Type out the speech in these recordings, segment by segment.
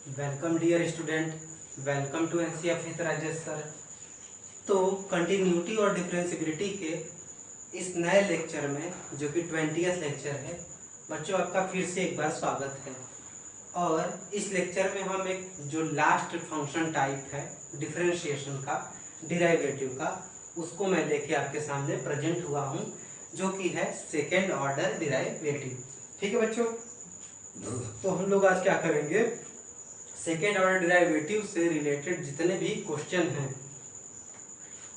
Welcome dear student, welcome to NCF Rajesh sir. तो continuity और differentiability के इस नए लेक्चर में, जो कि 20th लेक्चर है बच्चों, आपका फिर से एक बार स्वागत है। और इस लेक्चर में हम एक जो लास्ट फंक्शन टाइप है डिफरेंशिएशन का, डिराइवेटिव का, उसको मैं लेके आपके सामने प्रेजेंट हुआ हूँ, जो कि है सेकेंड ऑर्डर डिराइवेटिव। ठीक है बच्चों, तो हम लोग आज क्या करेंगे, सेकेंड ऑर्डर डिराइवेटिव से रिलेटेड जितने भी क्वेश्चन हैं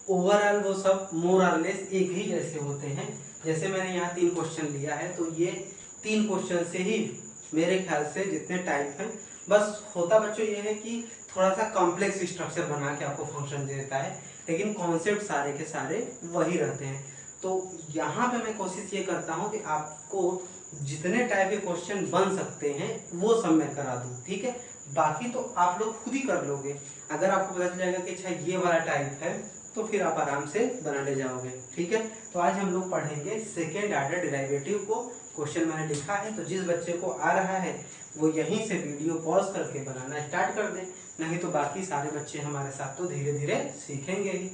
ओवरऑल वो सब मोर और लेस एक ही जैसे होते हैं। जैसे मैंने यहाँ 3 क्वेश्चन लिया है, तो ये 3 क्वेश्चन से ही मेरे ख्याल से जितने टाइप हैं, बस होता बच्चों ये है कि थोड़ा सा कॉम्प्लेक्स स्ट्रक्चर बना के आपको फंक्शन दे देता है, लेकिन कॉन्सेप्ट सारे के सारे वही रहते हैं। तो यहाँ पे मैं कोशिश ये करता हूँ कि आपको जितने टाइप के क्वेश्चन बन सकते हैं वो सब मैं करा दूँ, ठीक है। बाकी तो आप लोग खुद ही कर लोगे। अगर आपको पता चल जाएगा कि अच्छा ये वाला टाइप है, तो फिर आप आराम से बना ले जाओगे, ठीक है। तो आज हम लोग पढ़ेंगे सेकेंड ऑर्डर डिराइवेटिव को। क्वेश्चन मैंने लिखा है, तो जिस बच्चे को आ रहा है वो यहीं से वीडियो पॉज करके बनाना स्टार्ट कर दे, नहीं तो बाकी सारे बच्चे हमारे साथ तो धीरे धीरे सीखेंगे ही।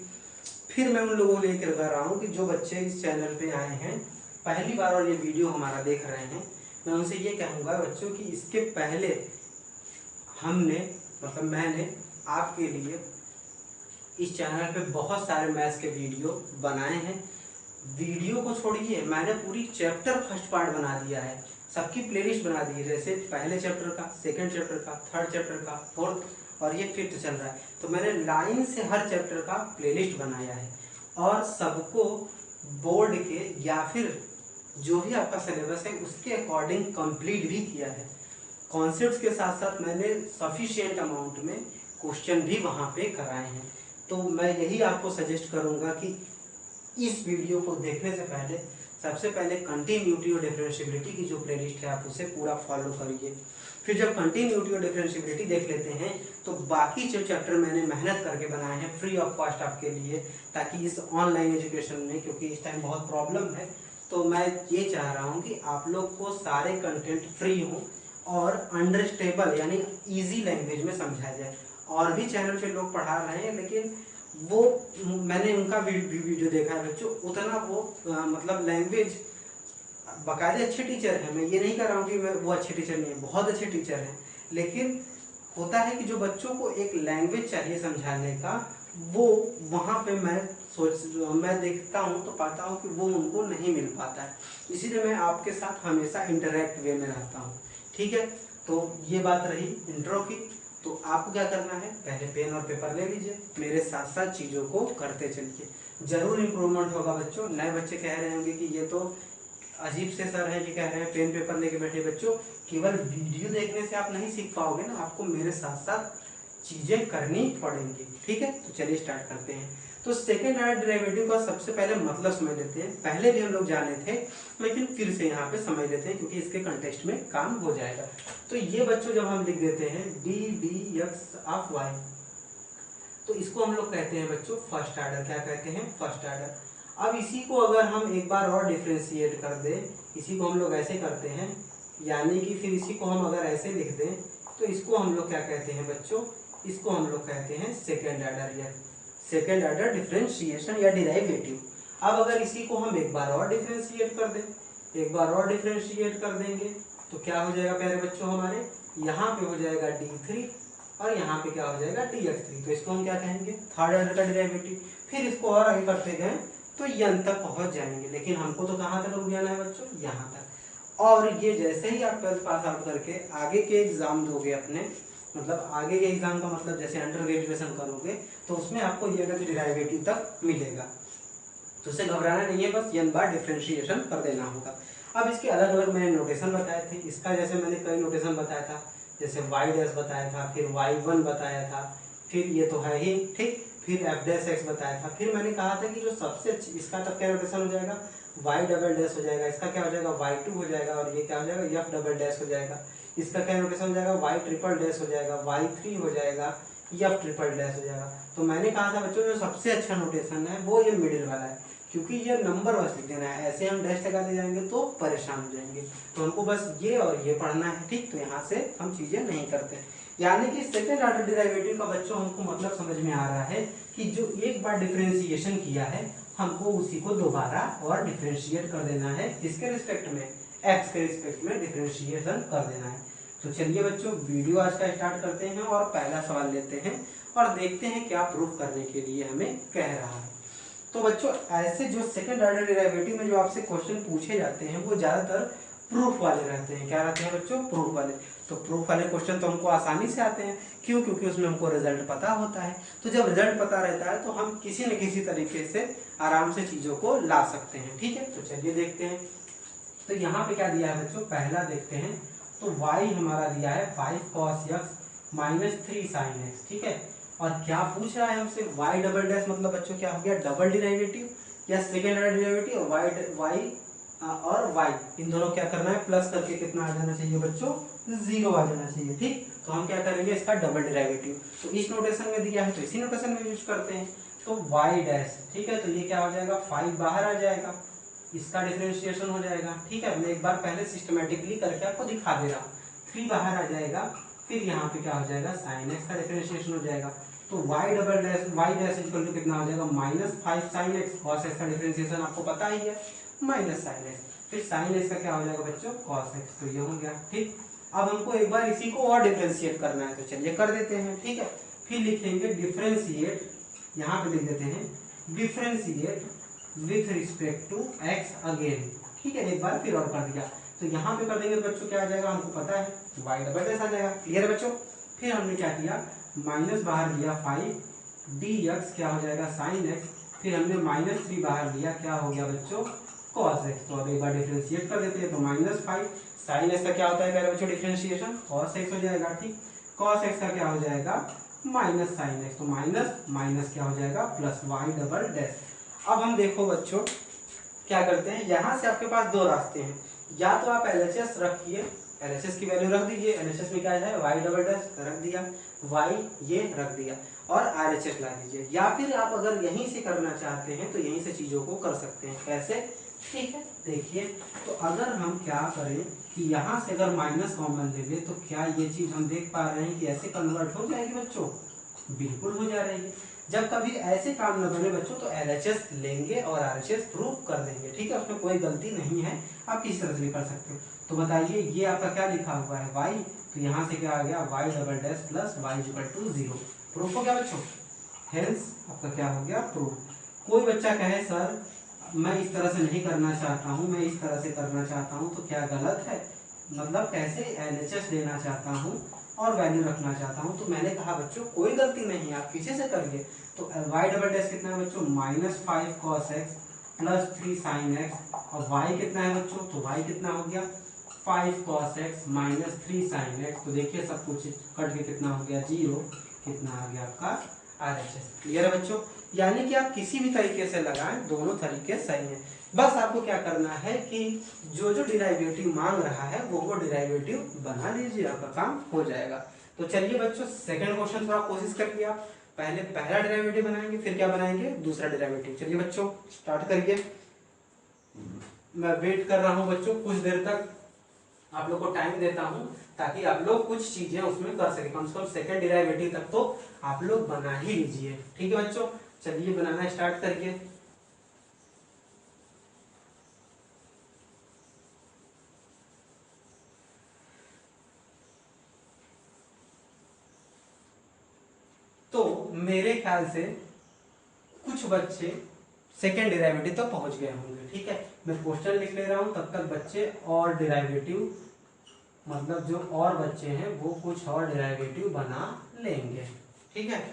फिर मैं उन लोगों को लेकर कर रहा हूँ कि जो बच्चे इस चैनल पे आए हैं पहली बार और ये वीडियो हमारा देख रहे हैं, मैं उनसे ये कहूँगा बच्चों कि इसके पहले हमने मैंने आपके लिए इस चैनल पे बहुत सारे मैथ्स के वीडियो बनाए हैं। वीडियो को छोड़िए, मैंने पूरी चैप्टर फर्स्ट पार्ट बना दिया है, सबकी प्लेलिस्ट बना दी है। जैसे पहले चैप्टर का, सेकंड चैप्टर का, थर्ड चैप्टर का, फोर्थ और ये फिफ्थ चल रहा है, तो मैंने लाइन से हर चैप्टर का प्लेलिस्ट बनाया है और सबको बोर्ड के या फिर जो भी आपका सिलेबस है उसके अकॉर्डिंग कंप्लीट भी किया है। कॉन्सेप्ट्स के साथ साथ मैंने सफिशिएंट अमाउंट में क्वेश्चन भी वहाँ पे कराए हैं। तो मैं यही आपको सजेस्ट करूँगा कि इस वीडियो को देखने से पहले सबसे पहले कंटिन्यूटी और डिफरेंशियबिलिटी की जो प्लेलिस्ट है आप उसे पूरा फॉलो करिए। फिर जब कंटिन्यूटी और डिफरेंशियबिलिटी देख लेते हैं तो बाकी जो चैप्टर मैंने मेहनत करके बनाए हैं फ्री ऑफ कॉस्ट आपके लिए, ताकि इस ऑनलाइन एजुकेशन में, क्योंकि इस टाइम बहुत प्रॉब्लम है, तो मैं ये चाह रहा हूँ कि आप लोग को सारे कंटेंट फ्री हों और अंडरस्टेबल यानी इजी लैंग्वेज में समझाया जाए। और भी चैनल पे लोग पढ़ा रहे हैं, लेकिन वो मैंने उनका वीडियो देखा है बच्चों, उतना वो लैंग्वेज बाकायदे अच्छे टीचर हैं, मैं ये नहीं कर रहा हूँ कि वो अच्छे टीचर नहीं है, बहुत अच्छे टीचर हैं, लेकिन होता है कि जो बच्चों को एक लैंग्वेज चाहिए समझाने का, वो वहाँ पे मैं देखता हूँ तो पाता हूँ कि वो उनको नहीं मिल पाता है। इसीलिए मैं आपके साथ हमेशा इंटरेक्ट वे में रहता हूँ, ठीक है। तो ये बात रही इंट्रो की। तो आपको क्या करना है, पहले पेन और पेपर ले लीजिए, मेरे साथ साथ चीज़ों को करते चलिए, जरूर इम्प्रूवमेंट होगा बच्चों। नए बच्चे कह रहे होंगे कि ये तो अजीब से सर है कि कह रहे हैं पेन पेपर लेके बैठे। बच्चों केवल वीडियो देखने से आप नहीं सीख पाओगे ना, आपको मेरे साथ साथ चीजें करनी पड़ेंगी, ठीक है। तो चलिए स्टार्ट करते हैं। तो सेकेंड ऑर्डर डेरिवेटिव का सबसे पहले मतलब समझ लेते हैं। पहले भी हम लोग जाने थे, लेकिन फिर से यहाँ पे समझ लेते हैं क्योंकि इसके कंटेक्स्ट में काम हो जाएगा। तो ये बच्चों जब हम लिख देते हैं d d x of y, तो इसको हम लोग कहते हैं बच्चों फर्स्ट ऑर्डर। क्या कहते हैं? First order. अब इसी को अगर हम एक बार और डिफ्रेंशिएट कर दें, इसी को हम लोग ऐसे करते हैं, यानी कि फिर इसी को हम अगर ऐसे लिख दें तो इसको हम लोग क्या कहते हैं बच्चों? इसको हम लोग कहते हैं सेकेंड ऑर्डर या सेकेंड ऑर्डर डिफ्रेंशिएशन या डिराइवेटिव। अब अगर इसी को हम एक बार और डिफ्रेंशिएट कर दें, एक बार और डिफ्रेंशिएट कर देंगे तो क्या हो जाएगा प्यारे बच्चों हमारे? यहाँ पे हो जाएगा d3 और यहाँ पे क्या हो जाएगा dx3। तो इसको हम क्या कहेंगे? थर्ड ऑर्डर का डेरिवेटिव। फिर इसको और आगे करते गए तो n तक पहुंच जाएंगे, लेकिन हमको तो कहाँ तक रुक जाना है बच्चों? यहाँ तक। और ये जैसे ही आप 12th पास आउट करके आगे के एग्जाम दोगे अपने, आगे के एग्जाम का मतलब जैसे अंडर ग्रेजुएशन करोगे, तो उसमें आपको ये डिराइवेटिव तक मिलेगा। तो उसे घबराना नहीं है, बस n बार डिफ्रेंशिएशन कर देना होगा। अब इसके अलग अलग मैंने नोटेशन बताए थे। इसका जैसे मैंने कई नोटेशन बताया था, जैसे y डैश बताया था, फिर y1 बताया था, फिर ये तो है ही ठीक, फिर f डैश x बताया था। फिर मैंने कहा था कि जो सबसे अच्छी, इसका तब क्या नोटेशन हो जाएगा? y डबल डैश हो जाएगा, इसका क्या हो जाएगा? y2 हो जाएगा, और ये क्या हो जाएगा? f डबल डैश हो जाएगा। इसका क्या नोटेशन हो जाएगा? y ट्रिपल डैश हो जाएगा, y3 हो जाएगा, f ट्रिपल डैश हो जाएगा। तो मैंने कहा था बच्चों जो सबसे अच्छा नोटेशन है वो ये मिडिल वाला है। क्योंकि ये नंबर बस लिख देना है, ऐसे हम डैश लगाते जाएंगे तो परेशान हो जाएंगे। तो हमको बस ये और ये पढ़ना है, ठीक। तो यहाँ से हम चीजें नहीं करते, यानी कि सेकेंड ऑर्डर डिराइवेटिव का बच्चों हमको मतलब समझ में आ रहा है कि जो एक बार डिफरेंशिएशन किया है हमको उसी को दोबारा और डिफरेंशिएट कर देना है, किसके रिस्पेक्ट में, एक्स के रिस्पेक्ट में डिफरेंशिएशन कर देना है। तो चलिए बच्चों वीडियो आज का स्टार्ट करते हैं और पहला सवाल लेते हैं और देखते हैं क्या प्रूफ करने के लिए हमें कह रहा है। तो बच्चों ऐसे जो सेकंड ऑर्डर डेरिवेटिव में जो आपसे क्वेश्चन पूछे जाते हैं वो ज्यादातर प्रूफ वाले रहते हैं। क्या रहते हैं बच्चों, प्रूफ वाले। तो प्रूफ वाले क्वेश्चन तो हमको आसानी से आते हैं, क्यों, क्योंकि उसमें हमको रिजल्ट पता होता है। तो जब रिजल्ट पता रहता है तो हम किसी न किसी तरीके से आराम से चीजों को ला सकते हैं, ठीक है। तो चलिए देखते हैं। तो यहाँ पे क्या दिया है बच्चों, पहला देखते हैं। तो y हमारा दिया है 5 cos x minus 3 sin x, ठीक है। और क्या पूछ रहा है हमसे, y डबल डैश, मतलब बच्चों क्या हो गया, डबल डिराइवेटिव या सेकेंड ऑर्डर डिराइवेटिव, y और y इन दोनों क्या करना है, प्लस करके कितना आ जाना चाहिए बच्चों, 0 आ जाना चाहिए, ठीक। तो हम क्या करेंगे, इसका डबल डिराइवेटिव। तो इस नोटेशन में दिया है तो इसी नोटेशन में यूज करते हैं। तो y डैश, ठीक है। तो ये क्या हो जाएगा, 5 बाहर आ जाएगा, इसका डिफरेंशिएशन हो जाएगा, ठीक है। मैं एक बार पहले सिस्टमेटिकली करके आपको दिखा दे रहा हूँ। 3 बाहर आ जाएगा, फिर यहाँ पे क्या हो जाएगा, sin x का डिफरेंशिएशन हो जाएगा। तो y double dash, y dash equal to कितना हो जाएगा, -5 sin x, cos x का डिफरेंशिएशन आपको पता ही है, -sin x, फिर sin x का क्या हो जाएगा बच्चों, cos x। तो ये हो गया, ठीक। अब हमको एक बार इसी को और डिफरेंशिएट करना है, तो चलिए कर देते हैं, ठीक है। फिर लिखेंगे डिफरेंशिएट, यहाँ पे लिख देते हैं differentiate with respect to x again, ठीक है। एक बार फिर और कर दिया, तो यहाँ पे कर देंगे तो बच्चों क्या आ जाएगा, हमको पता है y डबल डैश आ जाएगा, क्लियर है बच्चों। फिर हमने क्या किया, माइनस बाहर दिया 5 dx क्या हो जाएगा sin x, फिर हमने -3 बाहर दिया, क्या हो गया बच्चों, cos x। तो अब एक बार डिफरेंशिएट कर देते हैं, तो -5 sin x का क्या होता है कह रहे बच्चों, डिफरेंशिएशन cos x हो जाएगा, ठीक। cos x का क्या हो जाएगा, माइनस sin x, तो माइनस माइनस क्या हो जाएगा, प्लस y डबल डैश। अब हम देखो बच्चों क्या करते हैं, यहां से आपके पास दो रास्ते हैं, या तो आप LHS रखिए, LHS की वैल्यू रख दीजिए, LHS में क्या है, y डबल डैश रख दिया, y ये रख दिया और RHS ला दीजिए। या फिर आप अगर यहीं से करना चाहते हैं तो यहीं से चीजों को कर सकते हैं, कैसे, ठीक है। देखिए, तो अगर हम क्या करें कि यहाँ से अगर माइनस कॉमन ले ले, तो क्या ये चीज हम देख पा रहे हैं कि ऐसे कन्वर्ट हो जाएगी बच्चों, बिल्कुल हो जा रही है। जब कभी ऐसे काम न बने बच्चों तो LHS लेंगे और RHS प्रूफ कर देंगे, ठीक है। उसमें कोई गलती नहीं है, आप किस तरह से भी कर सकते हो। तो बताइए ये आपका क्या लिखा हुआ है, y, तो यहाँ से क्या आ गया, y double dash plus y equal to 0, proof हो गया बच्चों। हेंस आपका क्या हो गया, प्रूफ। कोई बच्चा कहे सर मैं इस तरह से नहीं करना चाहता हूँ, मैं इस तरह से करना चाहता हूँ, तो क्या गलत है, मतलब कैसे LHS लेना चाहता हूँ और वैल्यू रखना चाहता हूँ। तो मैंने कहा बच्चों कोई गलती नहीं है, आप पीछे से करिए। तो y डबल डैश कितना है बच्चों, -5 cos x plus 3 sin x, और y कितना है बच्चों, तो y कितना हो गया, 5 cos x minus 3 sin x। तो देखिए सब कुछ कट के कितना हो गया, 0, कितना आ गया आपका RHS, क्लियर है बच्चों। यानी कि आप किसी भी तरीके से लगाएं, दोनों तरीके सही हैं। बस आपको क्या करना है कि जो जो डिराइवेटिव मांग रहा है वो डिराइवेटिव बना लीजिए, आपका काम हो जाएगा। तो चलिए बच्चों सेकंड क्वेश्चन थोड़ा कोशिश करिए आप, पहले पहला डिराइवेटिव बनाएंगे फिर क्या बनाएंगे, दूसरा डिराइवेटिव। चलिए बच्चों स्टार्ट करिए, मैं वेट कर रहा हूँ बच्चों कुछ देर तक, आप लोग को टाइम देता हूँ ताकि आप लोग कुछ चीजें उसमें कर सके, कम से कम सेकंड डिराइवेटिव तक तो आप लोग बना ही लीजिए, ठीक है बच्चों। चलिए बनाना स्टार्ट करिए। तो मेरे ख्याल से कुछ बच्चे सेकेंड डिराइवेटिव तो पहुंच गए होंगे, ठीक है। मैं क्वेश्चन लिख ले रहा हूं तब तक बच्चे और डिराइवेटिव, मतलब जो और बच्चे हैं वो कुछ और डिराइवेटिव बना लेंगे, ठीक है।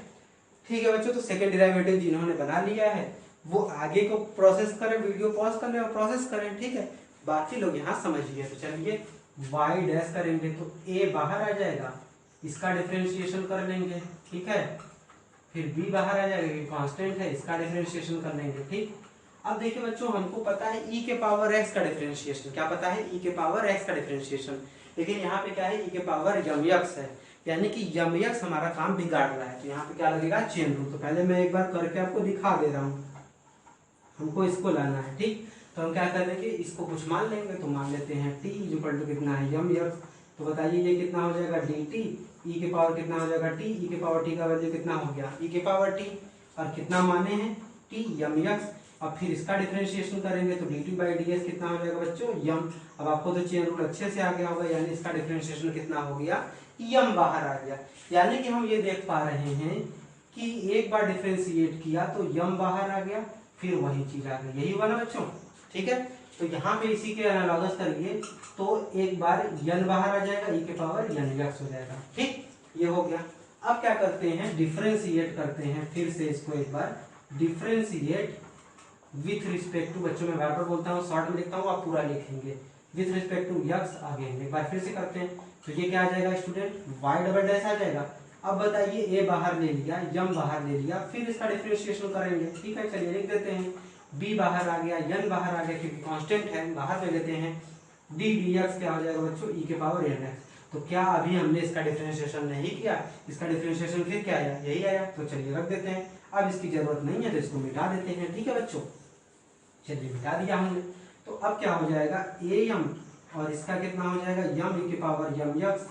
ठीक है बच्चों, तो सेकेंड डिराइवेटिव जिन्होंने बना लिया है वो आगे को प्रोसेस करें, वीडियो पॉज कर ले और प्रोसेस करें, ठीक है। बाकी लोग यहाँ समझिए। तो चलिए y डैश करेंगे तो a बाहर आ जाएगा, इसका डिफरेंशिएशन कर लेंगे, ठीक है। फिर b बाहर आ जाएगा, ये कांस्टेंट है, इसका डिफरेंशिएशन कर लेंगे, ठीक। अब देखिए बच्चों हमको पता है e के पावर x का डिफरेंशिएशन, क्या पता है, e के पावर x का डिफरेंशिएशन। लेकिन यहाँ पे क्या है, e के पावर mx है, यानी कि mx हमारा काम बिगाड़ रहा है। तो यहाँ पे क्या लगेगा, चेन रूल। तो पहले मैं एक बार करके आपको दिखा दे रहा हूँ। हमको इसको लाना है, ठीक। तो हम क्या करेंगे, इसको कुछ मान लेंगे, तो मान लेते हैं t इक्वल टू कितना है यम यक्स। तो बताइए ये कितना हो जाएगा dt, e के पावर कितना हो जाएगा t, e के पावर t का वैल्यू कितना हो गया e के पावर t, और कितना माने हैं t यम यक्स। अब फिर इसका डिफरेंशिएशन करेंगे तो dt बाई डी एस कितना हो जाएगा बच्चों यम। अब आपको तो चेन रूल अच्छे से आ गया होगा, यानी इसका डिफरेंशिएशन कितना हो गया यम बाहर आ गया। यानी कि हम ये देख पा रहे हैं कि एक बार डिफरेंशिएट किया तो यम बाहर आ गया, फिर वही चीज आ गई, यही हुआ ना बच्चों, ठीक है। तो यहाँ पे इसी के एनालॉगस करिए तो एक बार यन बाहर आ जाएगा, e के पावर यन यक्स हो जाएगा, ठीक, ये हो गया। अब क्या करते हैं, डिफरेंशिएट करते हैं फिर से इसको एक बार, डिफरेंशिएट विथ रिस्पेक्ट टू, बच्चों में बार बार बोलता हूँ, शॉर्ट में लिखता हूँ, आप पूरा लिखेंगे, with respect to x again. एक बार फिर से करते हैं तो ये क्या आ जाएगा स्टूडेंट, वाई डबल डैश आ जाएगा। अब बताइए ए बाहर ले लिया, यम बाहर ले लिया, फिर इसका डिफरेंशिएशन करेंगे, ठीक है, चलिए लिख देते हैं, बी बाहर आ गया, यन बाहर आ गया क्योंकि कांस्टेंट है, बाहर ले लेते हैं, डी डी एक्स क्या हो जाएगा बच्चों ई के पावर एन एक्स। तो क्या अभी हमने इसका डिफरेंशिएशन नहीं किया, इसका डिफरेंशिएशन फिर क्या आया, यही आया, तो चलिए रख देते हैं। अब इसकी जरूरत नहीं है तो इसको मिटा देते हैं, ठीक है बच्चों, चलिए मिटा दिया हमने। तो अब क्या हो जाएगा ए यम, और इसका कितना हो जाएगा यम ई के पावर यम यक्स,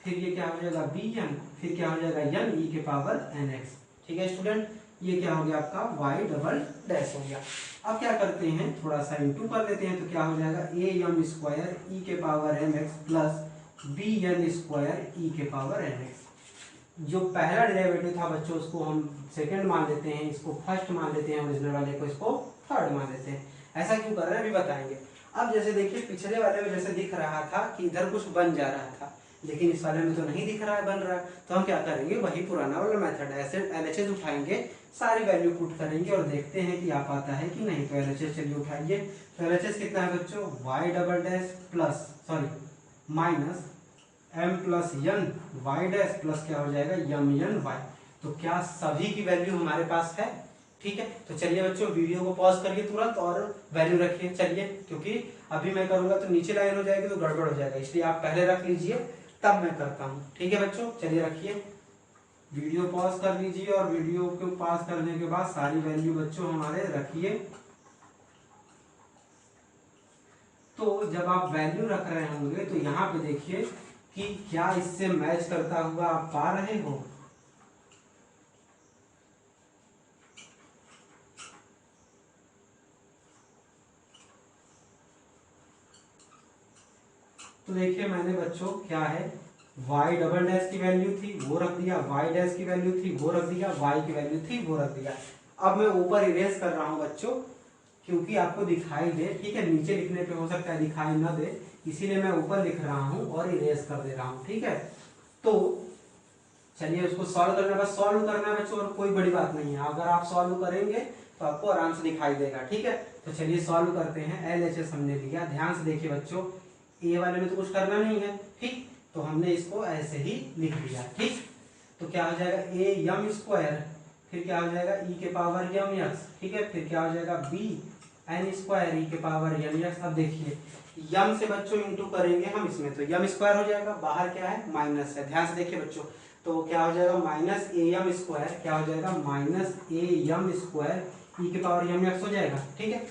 फिर ये क्या हो जाएगा बी एन, फिर क्या हो जाएगा यन ई के पावर एन एक्स, ठीक है स्टूडेंट। ये क्या हो गया आपका वाई डबल डैश हो गया। अब क्या करते हैं, थोड़ा सा इंटू कर देते हैं, तो क्या हो जाएगा ए एम स्क्वायर ई के power m x plus b n square e के पावर एन एक्स। जो पहला डेरिवेटिव था बच्चों उसको हम सेकंड मान लेते हैं, इसको फर्स्ट मान लेते हैं, ओरिजिनल वाले को इसको थर्ड मान लेते हैं। ऐसा क्यों कर रहे हैं अभी बताएंगे। अब जैसे देखिए पिछले वाले में जैसे दिख रहा था कि इधर कुछ बन जा रहा था, लेकिन इस वाले में तो नहीं दिख रहा है बन रहा है, तो हम क्या करेंगे वही पुराना वाला मेथड ऐसे एलएचएस उठाएंगे, सारी वैल्यू पुट करेंगे और देखते हैं कि आ पाता है कि नहीं। तो एलएचएस चलिए उठाइए, तो एलएचएस कितना है बच्चों y double dash plus sorry minus m plus n y dash plus क्या हो जाएगा यम यन वाई। तो क्या सभी की वैल्यू हमारे पास है, ठीक है। तो चलिए बच्चों वीडियो को पॉज करिए तुरंत और वैल्यू रखिए, चलिए, क्योंकि अभी मैं करूंगा तो नीचे लाइन हो जाएगी तो गड़बड़ हो जाएगा, इसलिए आप पहले रख लीजिए तब मैं करता हूँ, ठीक है बच्चों। चलिए रखिए, वीडियो पॉज कर लीजिए और वीडियो को पॉज करने के बाद सारी वैल्यू बच्चों हमारे रखिए। तो जब आप वैल्यू रख रहे होंगे तो यहाँ पे देखिए कि क्या इससे मैच करता हुआ आप पा रहे हो। तो देखिए मैंने बच्चों क्या है y डबल डैश की वैल्यू थी वो रख दिया, y डैश की वैल्यू थी वो रख दिया, y की वैल्यू थी वो रख दिया। अब मैं ऊपर इरेज कर रहा हूं बच्चों क्योंकि आपको दिखाई दे, ठीक है, नीचे लिखने पे हो सकता है दिखाई न दे, इसीलिए मैं ऊपर लिख रहा हूं और इरेज कर दे रहा हूं, ठीक है। तो चलिए उसको सॉल्व करना, बस सॉल्व करना है बच्चों और कोई बड़ी बात नहीं है, अगर आप सॉल्व करेंगे तो आपको आराम से दिखाई देगा, ठीक है। तो चलिए सॉल्व करते हैं। एलएचएस हमने लिया, ध्यान से देखिए बच्चों, ए वाले में तो कुछ करना नहीं है, ठीक, तो हमने इसको ऐसे ही लिख दिया, ठीक। तो क्या हो जाएगा ए यम स्क्वायर, फिर क्या हो जाएगा ई के पावर यम यक्स, ठीक है, फिर क्या हो जाएगा बी एन स्क्वायर ई के पावर यम यक्स। अब देखिए यम से बच्चों इंटू करेंगे हम इसमें तो यम स्क्वायर हो जाएगा, बाहर क्या है माइनस है, ध्यान से देखिए बच्चों, तो क्या हो जाएगा माइनस ए यम स्क्वायर, क्या हो जाएगा माइनस ए यम स्क्वायर ई के पावर यम यक्स हो जाएगा, ठीक है।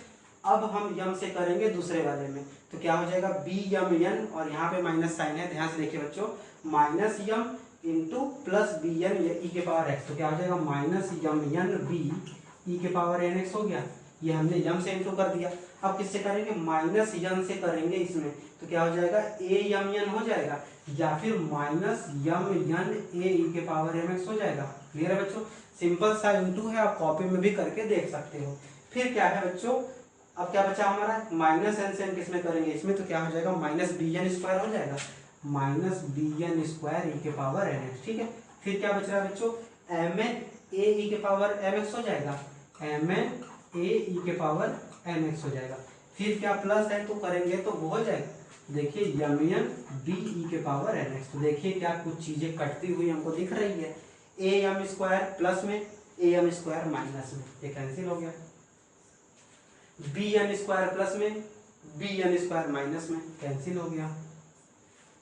अब हम यम से करेंगे दूसरे वाले में, तो क्या हो जाएगा बी यम यन, और यहाँ पे माइनस साइन है, ध्यान से देखिए बच्चों, minus m into plus b n e के पावर एक्स, तो क्या हो जाएगा माइनस यम यन बी ई के पावर एन एक्स हो गया। ये हमने यम से इंटू कर दिया। अब किससे करेंगे माइनस यम से करेंगे इसमें, तो क्या हो जाएगा ए यम यन हो जाएगा, या फिर माइनस यम यन ए ई के पावर एम एक्स हो जाएगा। क्लियर है बच्चों, सिंपल सा इंटू है, आप कॉपी में भी करके देख सकते हो। फिर क्या है बच्चों, अब क्या बचा हमारा माइनस एन से हम किसमें करेंगे इसमें, तो क्या हो जाएगा माइनस बी एन स्क्वायर हो जाएगा, minus B n square e के पावर एन एक्स, ठीक है। फिर क्या बच रहा है बच्चों एम एन ए ई के पावर एम एक्स हो जाएगा, एम एन ए ई के पावर एम एक्स हो जाएगा। फिर क्या प्लस है तो करेंगे तो वो हो जाएगा, देखिए यम एन बी ई के पावर एन एक्स। तो देखिए क्या कुछ चीजें कटती हुई हमको दिख रही है, ए एम स्क्वायर प्लस में ए एम स्क्वायर माइनस में, ये कैंसिल हो गया, बी एन स्क्वायर प्लस में बी एन स्क्वायर माइनस में कैंसिल हो गया।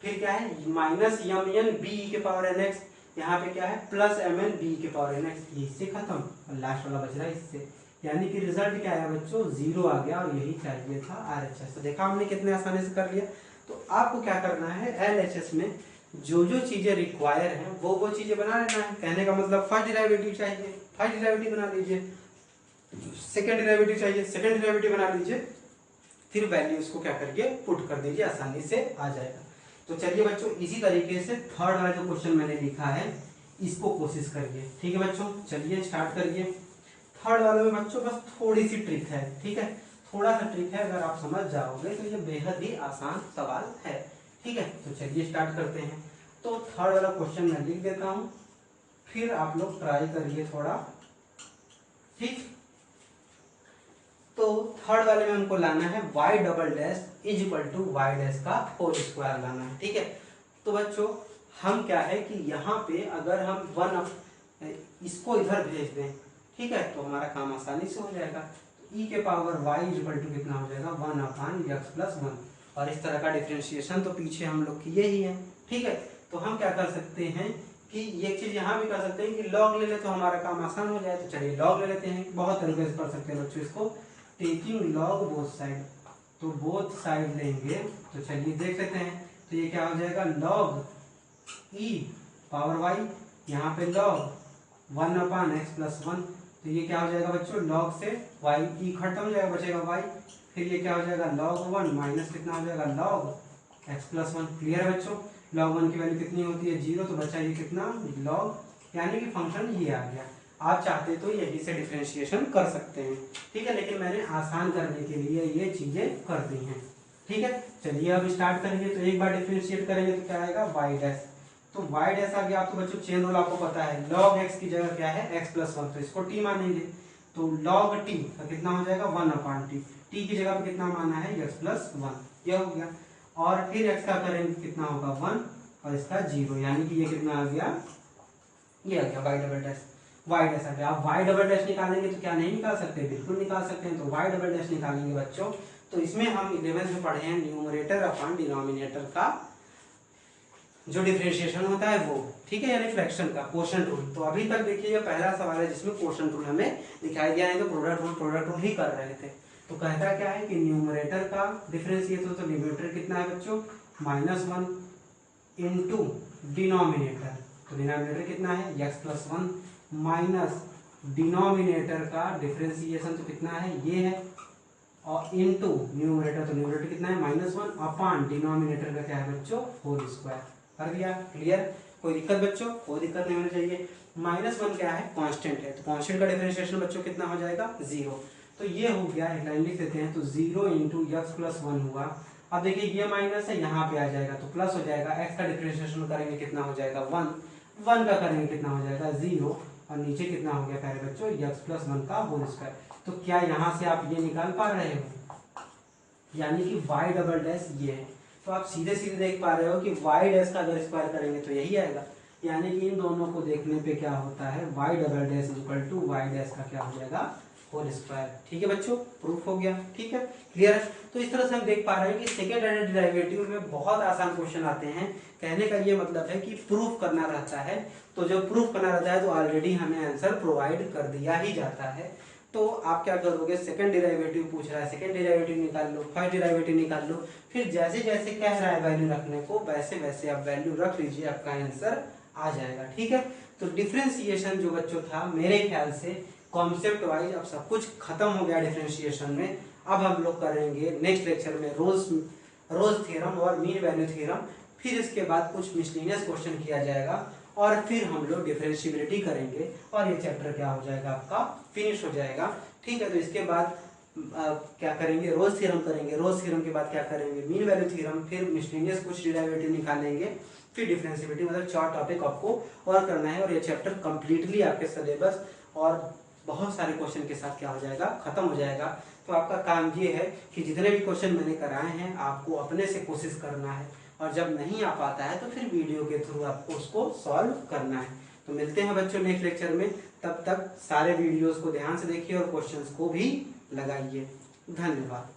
फिर क्या है माइनस यम एन बी के पावर एन एक्स, यहाँ पे क्या है प्लस एम एन बी के पावर एन एक्स, ये इससे खत्म, और लास्ट वाला बच रहा है इससे, यानी कि रिजल्ट क्या आया बच्चों, 0 आ गया और यही चाहिए था RHS। तो देखा हमने कितने आसानी से कर लिया। तो आपको क्या करना है, LHS में जो जो चीजें रिक्वायर हैं वो चीजें बना लेना है। कहने का मतलब फर्स्ट डिराइवेटिव चाहिए, फर्स्ट डिराइवेटिव बना लीजिए, सेकंड डिराइवेटिव चाहिए, सेकंड डिराइवेटिव बना लीजिए, फिर वैल्यूज को क्या करिए, पुट कर दीजिए, आसानी से आ जाएगा। तो चलिए बच्चों, इसी तरीके से थर्ड वाला जो क्वेश्चन मैंने लिखा है इसको कोशिश करिए। ठीक है बच्चों, चलिए स्टार्ट करिए। थर्ड वाले में बच्चों बस थोड़ी सी ट्रिक है, ठीक है, थोड़ा सा ट्रिक है, अगर आप समझ जाओगे तो ये बेहद ही आसान सवाल है। ठीक है, तो चलिए स्टार्ट करते हैं। तो थर्ड वाला क्वेश्चन मैं लिख देता हूं, फिर आप लोग ट्राई करिए थोड़ा। ठीक, तो थर्ड वाले में हमको लाना है y double dash is equal to y dash का होल स्क्वायर लाना है। ठीक है, तो बच्चों हम क्या है कि यहाँ पे अगर हम इसको इधर भेज दें, ठीक है, तो हमारा काम आसानी से हो जाएगा। e के power y is equal to कितना हो जाएगा, 1/x+1। और इस तरह का डिफरेंशिएशन तो पीछे हम लोग किए ही है। ठीक है, तो हम क्या कर सकते हैं कि ये चीज यहाँ भी कर सकते हैं कि लॉग ले ले तो हमारा काम आसान हो जाए। तो चलिए लॉग ले लेते हैं, बहुत तरीके से कर सकते हैं बच्चों इसको, टेकिंग लॉग बोथ साइड। तो बोथ साइड लेंगे तो चलिए देख लेते हैं। तो ये क्या हो जाएगा, लॉग e पावर y, यहाँ पे लॉग 1/x+1। तो ये क्या हो जाएगा बच्चों, लॉग से y e खत्म हो जाएगा, बचेगा y। फिर ये क्या हो जाएगा, log 1 माइनस कितना हो जाएगा, log x+1। क्लियर है बच्चों, log 1 की वैल्यू कितनी होती है, 0, तो बचा ये कितना, log, यानी कि फंक्शन ये आ गया। आप चाहते तो यही से डिफरेंशिएशन कर सकते हैं। ठीक है, लेकिन मैंने आसान करने के लिए ये चीजें कर दी हैं। ठीक है, चलिए अब स्टार्ट करेंगे। तो एक बार डिफरेंशिएट करेंगे तो क्या आएगा, y डैश। तो y डैश आ गया। आपको बच्चों चेन रूल आपको पता है, log x की जगह क्या है, x+1, तो इसको t मानेंगे। तो log t तो कितना हो जाएगा, 1/t। t की जगह पे कितना माना है, x+1, यह हो गया। और फिर x का करेंगे कितना होगा, 1, और इसका 0, यानी कि ये कितना आ गया, ये आ गया y double dash. y dash आ गया। आप y डबल डैश निकालेंगे तो क्या नहीं निकाल सकते, बिल्कुल निकाल सकते हैं। तो y डबल डैश निकालेंगे बच्चों, तो इसमें हम 11th में पढ़े हैं न्यूमरेटर अपॉन डिनोमिनेटर का जो डिफरेंशिएशन होता है वो, ठीक है, यानी फ्रैक्शन का क्वोशंट रूल। तो अभी तक देखिए ये पहला सवाल है जिसमें क्वोशंट रूल हमें दिखाई दिया है, तो प्रोडक्ट रूल ही कर रहे थे। तो कहता क्या है कि न्यूमरेटर का डिफरेंशिएट तो डिनोमिनेटर कितना है बच्चों, -1 इंटू डिनोमिनेटर, तो डिनोमिनेटर कितना है, x+1 माइनस डिनोमिनेटर का डिफरेंशिएशन तो कितना है, ये है, और इनटू न्यूमरेटर, तो न्यूमरेटर कितना है, -1 अपॉन डिनोमिनेटर का क्या है बच्चों, होल स्क्वायर। कर दिया, क्लियर, कोई दिक्कत बच्चों, कोई दिक्कत नहीं होनी चाहिए। -1 क्या है, कांस्टेंट है, तो कांस्टेंट का डिफरेंशिएशन बच्चों कितना हो जाएगा, 0। तो ये हो गया, एक लाइन लिख देते हैं, तो 0 इंटू x+1 हुआ। अब देखिए ये माइनस है, यहाँ पे आ जाएगा तो प्लस हो जाएगा। x का डिफरेंशिएशन करेंगे कितना हो जाएगा, 1 का करेंगे कितना हो जाएगा, 0, और नीचे कितना हो गया प्यारे बच्चों, x+1 का होल स्क्वायर। तो क्या यहाँ से आप ये निकाल पा रहे हो, यानी कि y डबल डैश ये है। तो आप सीधे सीधे देख पा रहे हो कि y डैश का अगर स्क्वायर करेंगे तो यही आएगा, यानी कि इन दोनों को देखने पे क्या होता है, y double dash equal to y dash का क्या हो जाएगा, होल स्क्वायर। ठीक है बच्चों, प्रूफ हो गया, ठीक है, क्लियर है। तो इस तरह से हम देख पा रहे हैं कि सेकेंड ऑर्डर डेरिवेटिव में बहुत आसान क्वेश्चन आते हैं। कहने का ये मतलब है कि प्रूफ करना रहता है, तो जब प्रूफ करना रहता है तो ऑलरेडी हमें आंसर प्रोवाइड कर दिया ही जाता है। तो आप क्या करोगे, सेकंड डेरिवेटिव पूछ रहा है, सेकंड डेरिवेटिव निकाल लो, फर्स्ट डेरिवेटिव निकाल लो, फिर जैसे जैसे कह रहा है वैल्यू रखने को वैसे वैसे आप वैल्यू रख लीजिए, आपका आंसर आ जाएगा। ठीक है, तो डिफरेंशिएशन जो बच्चों था, मेरे ख्याल से कॉन्सेप्ट वाइज अब सब कुछ खत्म हो गया डिफरेंशिएशन में। अब हम लोग करेंगे नेक्स्ट लेक्चर में रोज थ्योरम और मीन वैल्यू थ्योरम, फिर इसके बाद कुछ मिसलेनियस क्वेश्चन किया जाएगा, और फिर हम लोग डिफरेंशिएबिलिटी करेंगे, और ये चैप्टर क्या हो जाएगा, आपका फिनिश हो जाएगा। ठीक है, तो इसके बाद क्या करेंगे, रोज थ्योरम करेंगे, रोज थ्योरम के बाद क्या करेंगे, मीन वैल्यू थ्योरम, फिर मिसलेनियस कुछ डेरिवेटिव निकालेंगे, फिर डिफरेंशिएबिलिटी, मतलब 4 टॉपिक आपको और करना है, और ये चैप्टर कंप्लीटली आपके सिलेबस और बहुत सारे क्वेश्चन के साथ क्या हो जाएगा, खत्म हो जाएगा। तो आपका काम ये है कि जितने भी क्वेश्चन मैंने कराए हैं आपको अपने से कोशिश करना है, और जब नहीं आ पाता है तो फिर वीडियो के थ्रू आपको उसको सॉल्व करना है। तो मिलते हैं बच्चों नेक्स्ट लेक्चर में, तब तक सारे वीडियोस को ध्यान से देखिए और क्वेश्चंस को भी लगाइए। धन्यवाद।